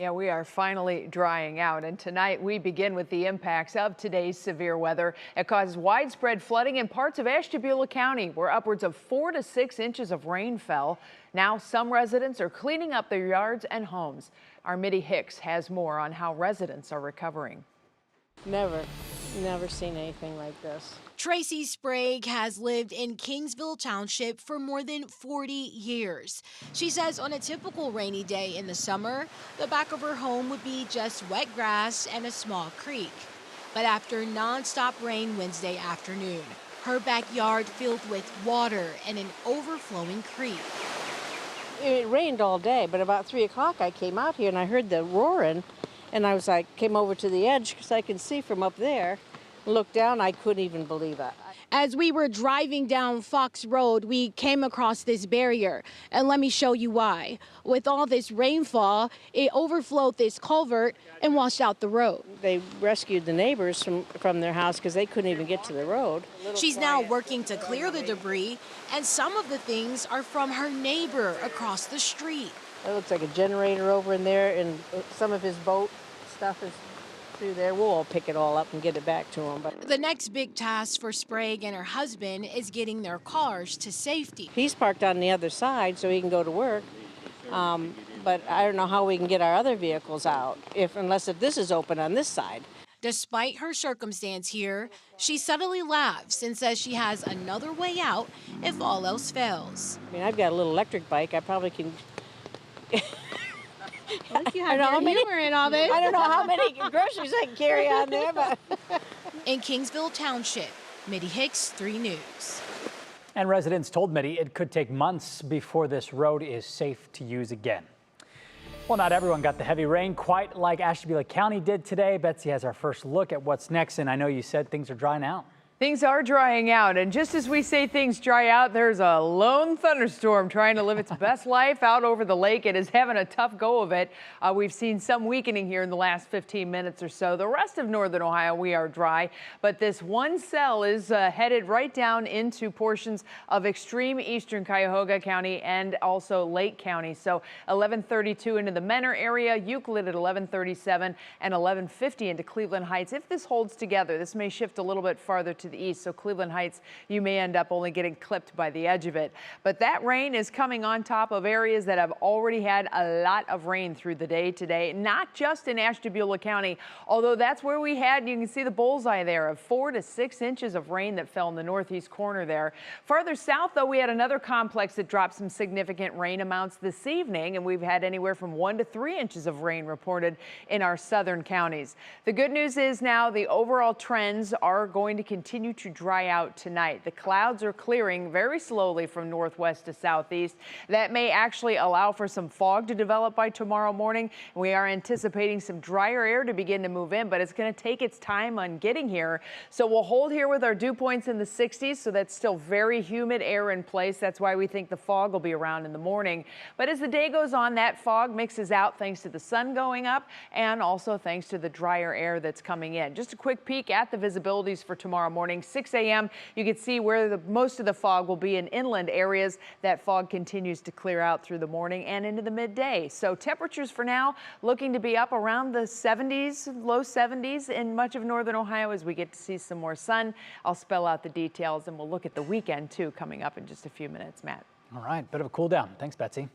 Yeah, we are finally drying out, and tonight we begin with the impacts of today's severe weather. It causes widespread flooding in parts of Ashtabula County, where upwards of 4 to 6 inches of rain fell. Now some residents are cleaning up their yards and homes. Our Mitty Hicks has more on how residents are recovering. Never seen anything like this. Tracy Sprague has lived in Kingsville Township for more than 40 years. She says on a typical rainy day in the summer, the back of her home would be just wet grass and a small creek. But after nonstop rain Wednesday afternoon, her backyard filled with water and an overflowing creek. It rained all day, but about 3 o'clock I came out here and I heard the roaring, and I was like, came over to the edge because I could see from up there. Looked down, I couldn't even believe it. As we were driving down Fox Road, we came across this barrier, and let me show you why. With all this rainfall, it overflowed this culvert and washed out the road. They rescued the neighbors from their house because they couldn't even get to the road. She's now working to clear the debris, and some of the things are from her neighbor across the street. It looks like a generator over in there, and some of his boat stuff is through there. We'll all pick it all up and get it back to him. But the next big task for Sprague and her husband is getting their cars to safety. He's parked on the other side so he can go to work. But I don't know how we can get our other vehicles out unless this is open on this side. Despite her circumstance here, she subtly laughs and says she has another way out if all else fails. I mean, I've got a little electric bike. I probably can. You have your humor in all this. I don't know how many groceries I can carry on there, but. In Kingsville Township, Mitty Hicks, 3 News. And residents told Mitty it could take months before this road is safe to use again. Well, not everyone got the heavy rain quite like Ashtabula County did today. Betsy has our first look at what's next, and I know you said things are drying out. Things are drying out, and just as we say things dry out, there's a lone thunderstorm trying to live its best life out over the lake. It is having a tough go of it. We've seen some weakening here in the last 15 minutes or so. The rest of northern Ohio, we are dry, but this one cell is headed right down into portions of extreme eastern Cuyahoga County and also Lake County. So 1132 into the Menor area, Euclid at 1137, and 1150 into Cleveland Heights. If this holds together, this may shift a little bit farther to the east, so Cleveland Heights, you may end up only getting clipped by the edge of it. But that rain is coming on top of areas that have already had a lot of rain through the day today, not just in Ashtabula County, although that's where we had, you can see the bullseye there of 4 to 6 inches of rain that fell in the northeast corner there. Farther south, though, we had another complex that dropped some significant rain amounts this evening, and we've had anywhere from 1 to 3 inches of rain reported in our southern counties. The good news is now the overall trends are going to continue to dry out tonight. The clouds are clearing very slowly from northwest to southeast. That may actually allow for some fog to develop by tomorrow morning. We are anticipating some drier air to begin to move in, but it's going to take its time on getting here. So we'll hold here with our dew points in the 60s. So that's still very humid air in place. That's why we think the fog will be around in the morning. But as the day goes on, that fog mixes out thanks to the sun going up and also thanks to the drier air that's coming in. Just a quick peek at the visibilities for tomorrow morning. 6 a.m. you can see where most of the fog will be in inland areas. That fog continues to clear out through the morning and into the midday. So temperatures for now looking to be up around the 70s, low 70s in much of northern Ohio as we get to see some more sun. I'll spell out the details and we'll look at the weekend too coming up in just a few minutes. Matt. All right, bit of a cool down. Thanks, Betsy.